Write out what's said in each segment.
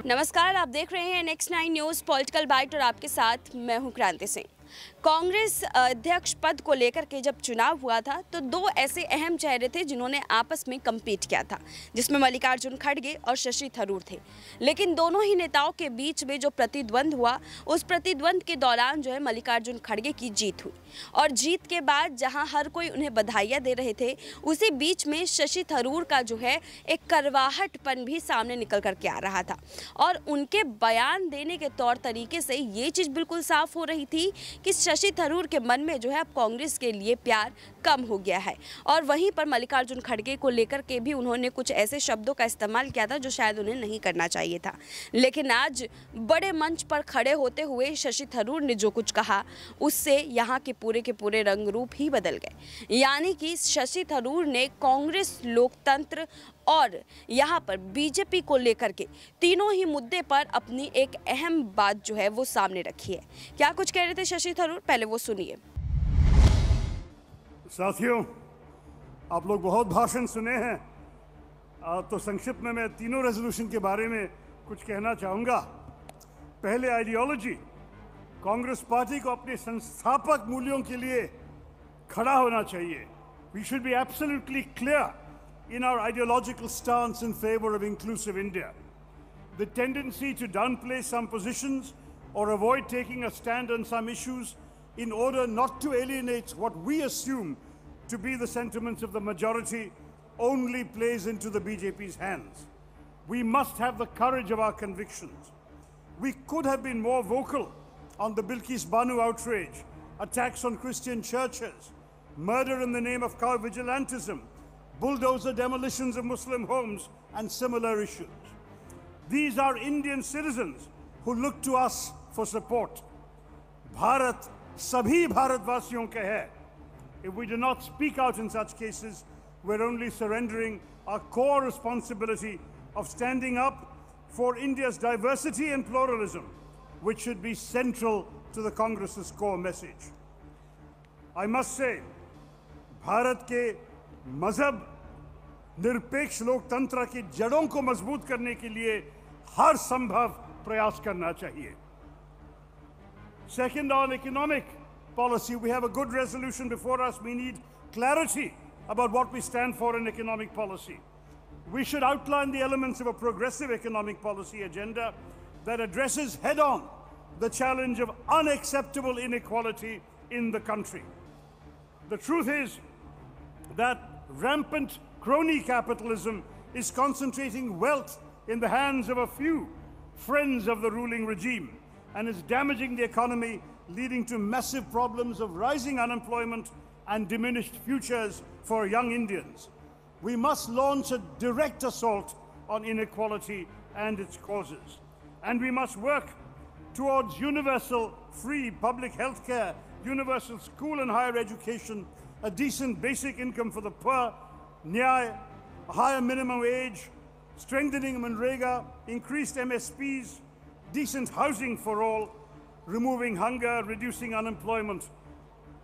नमस्कार, आप देख रहे हैं नेक्स्ट 9 न्यूज़ पॉलिटिकल बाइट और आपके साथ मैं हूं क्रांति सिंह। कांग्रेस अध्यक्ष पद को लेकर के जब चुनाव हुआ था तो दो ऐसे अहम चेहरे थे जिन्होंने आपस में कम्पीट किया था, जिसमें मल्लिकार्जुन खड़गे और शशि थरूर थे। लेकिन दोनों ही नेताओं के बीच में जो प्रतिद्वंद हुआ, उस प्रतिद्वंद के दौरान जो है मल्लिकार्जुन खड़गे की जीत हुई और जीत के बाद जहां हर कोई उन्हें बधाइयां दे रहे थे, उसी बीच में शशि थरूर का जो है एक करवाहटपन भी सामने निकल करके आ रहा था और उनके बयान देने के तौर तरीके से ये चीज़ बिल्कुल साफ हो रही थी कि शशि थरूर के मन में जो है अब कांग्रेस के लिए प्यार कम हो गया है। और वहीं पर मल्लिकार्जुन खड़गे को लेकर के भी उन्होंने कुछ ऐसे शब्दों का इस्तेमाल किया था जो शायद उन्हें नहीं करना चाहिए था। लेकिन आज बड़े मंच पर खड़े होते हुए शशि थरूर ने जो कुछ कहा, उससे यहाँ के पूरे रंग रूप ही बदल गए। यानी कि शशि थरूर ने कांग्रेस, लोकतंत्र और यहाँ पर बीजेपी को लेकर के तीनों ही मुद्दे पर अपनी एक अहम बात जो है वो सामने रखी है। क्या कुछ कह रहे थे शशि थरूर, पहले वो सुनिए। साथियों, आप लोग बहुत भाषण सुने हैं, तो संक्षिप्त में मैं तीनों रेजोल्यूशन के बारे में कुछ कहना चाहूँगा। पहले आइडियोलॉजी, कांग्रेस पार्टी को अपने संस्थापक मूल्यों के लिए खड़ा होना चाहिए। We should be absolutely clear in our ideological stance in favor of inclusive India. The tendency to downplay some positions or avoid taking a stand on some issues in order not to alienate what we assume to be the sentiments of the majority only plays into the BJP's hands. We must have the courage of our convictions. We could have been more vocal on the Bilkis Banu outrage, attacks on Christian churches, murder in the name of cow vigilantism, bulldozer demolitions of Muslim homes, and similar issues. These are Indian citizens who look to us for support. Bharat sabhi Bharatvaasiyon ka hai. If we do not speak out in such cases, we're only surrendering our core responsibility of standing up for India's diversity and pluralism, which should be central to the Congress's core message. I must say, Bharat ke मजहब निरपेक्ष लोकतंत्र की जड़ों को मजबूत करने के लिए हर संभव प्रयास करना चाहिए. Second, on economic policy, we have a good resolution before us. We need clarity about what we stand for in economic policy. We should outline the elements of a progressive economic policy agenda that addresses head-on the challenge of unacceptable inequality in the country. The truth is that rampant crony capitalism is concentrating wealth in the hands of a few friends of the ruling regime and is damaging the economy, leading to massive problems of rising unemployment and diminished futures for young Indians. We must launch a direct assault on inequality and its causes. And we must work towards universal free public health care, universal school and higher education, a decent basic income for the poor, nyay, a higher minimum wage, strengthening Manrega, increased MSPs, decent housing for all, removing hunger, reducing unemployment.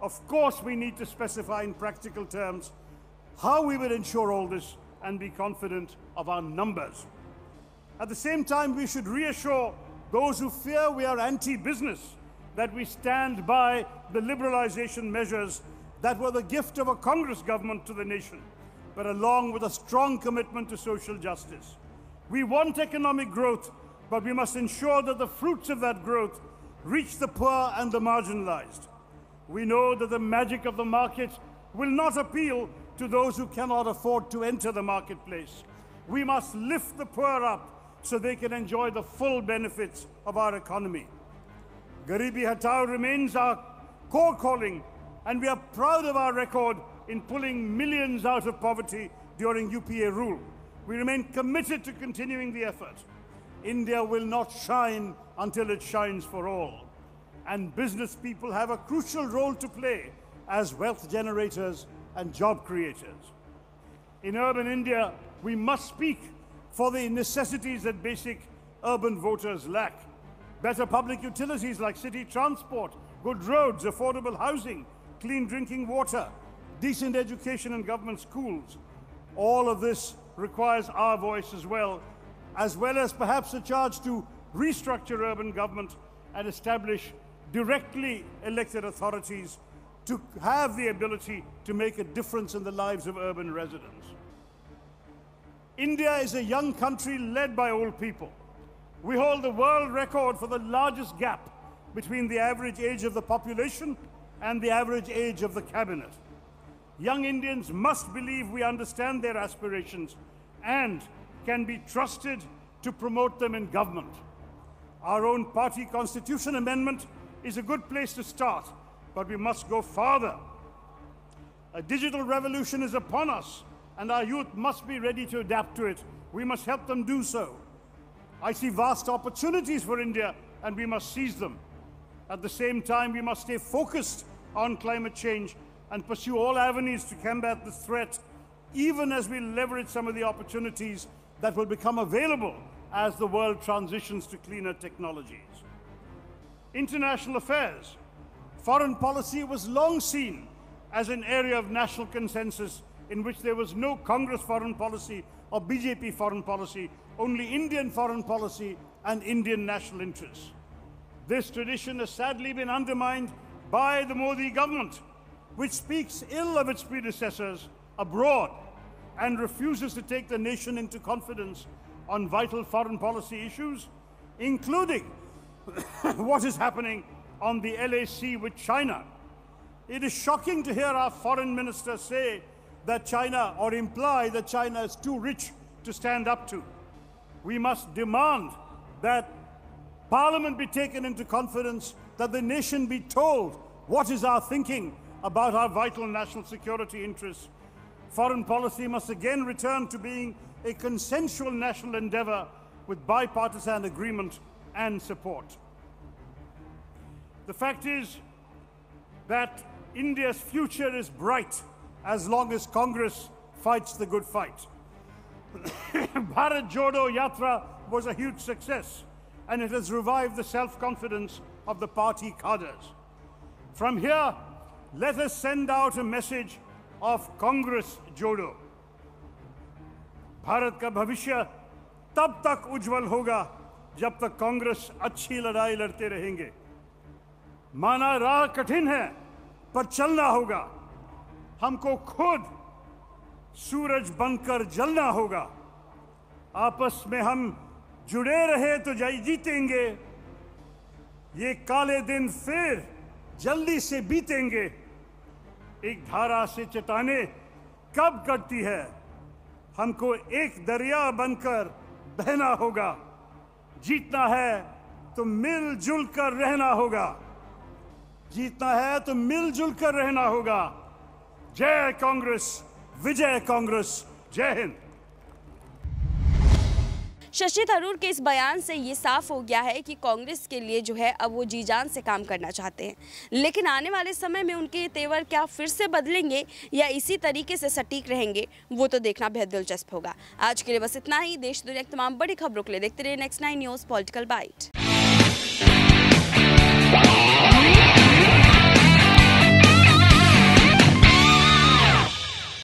Of course, we need to specify in practical terms how we will ensure all this and be confident of our numbers. At the same time, we should reassure those who fear we are anti-business that we stand by the liberalization measures that were the gift of a Congress government to the nation, but along with a strong commitment to social justice. We want economic growth, but we must ensure that the fruits of that growth reach the poor and the marginalized. We know that the magic of the market will not appeal to those who cannot afford to enter the marketplace. We must lift the poor up so they can enjoy the full benefits of our economy. Garibi Hatao remains our core calling, and we are proud of our record in pulling millions out of poverty during UPA rule. We remain committed to continuing the effort. India will not shine until it shines for all. And business people have a crucial role to play as wealth generators and job creators. In urban India, we must speak for the necessities that basic urban voters lack. Better public utilities like city transport, good roads, affordable housing, clean drinking water, decent education and government schools. All of this requires our voice as well, as well as perhaps a charge to restructure urban government and establish directly elected authorities to have the ability to make a difference in the lives of urban residents. India is a young country led by old people. We hold the world record for the largest gap between the average age of the population and the average age of the cabinet. Young Indians must believe we understand their aspirations and can be trusted to promote them in government. Our own party constitution amendment is a good place to start, but we must go farther. A digital revolution is upon us, and our youth must be ready to adapt to it. We must help them do so. I see vast opportunities for India, and we must seize them. At the same time, we must stay focused on climate change and pursue all avenues to combat this threat, even as we leverage some of the opportunities that will become available as the world transitions to cleaner technologies. International affairs. Foreign policy was long seen as an area of national consensus in which there was no Congress foreign policy or BJP foreign policy, only Indian foreign policy and Indian national interests. This tradition has sadly been undermined by the Modi government, which speaks ill of its predecessors abroad and refuses to take the nation into confidence on vital foreign policy issues, including what is happening on the LAC with China. It is shocking to hear our foreign minister say that China, or imply that China is too rich to stand up to. We must demand that Parliament be taken into confidence, that the nation be told what is our thinking about our vital national security interests. Foreign policy must again return to being a consensual national endeavor with bipartisan agreement and support. The fact is that India's future is bright as long as Congress fights the good fight. Bharat Jodo Yatra was a huge success, and it has revived the self-confidence of the party cadres. From here, let us send out a message of Congress Jodo. Bharat का भविष्य तब तक उज्जवल होगा जब तक कांग्रेस अच्छी लड़ाई लड़ते रहेंगे। माना राह कठिन है, पर चलना होगा। हमको खुद सूरज बनकर जलना होगा। आपस में हम जुड़े रहे तो जीतेंगे। ये काले दिन फिर जल्दी से बीतेंगे। एक धारा से चट्टानें कब कटती है, हमको एक दरिया बनकर बहना होगा। जीतना है तो मिलजुल कर रहना होगा। जीतना है तो मिलजुल कर रहना होगा। जय कांग्रेस, विजय कांग्रेस, जय हिंद। शशि थरूर के इस बयान से ये साफ हो गया है कि कांग्रेस के लिए जो है अब वो जी जान से काम करना चाहते हैं, लेकिन आने वाले समय में उनके तेवर क्या फिर से बदलेंगे या इसी तरीके से सटीक रहेंगे, वो तो देखना बेहद दिलचस्प होगा। आज के लिए बस इतना ही। देश दुनिया की तमाम बड़ी खबरों के लिए देखते रहिए नेक्स्ट 9 न्यूज़ पॉलिटिकल बाइट।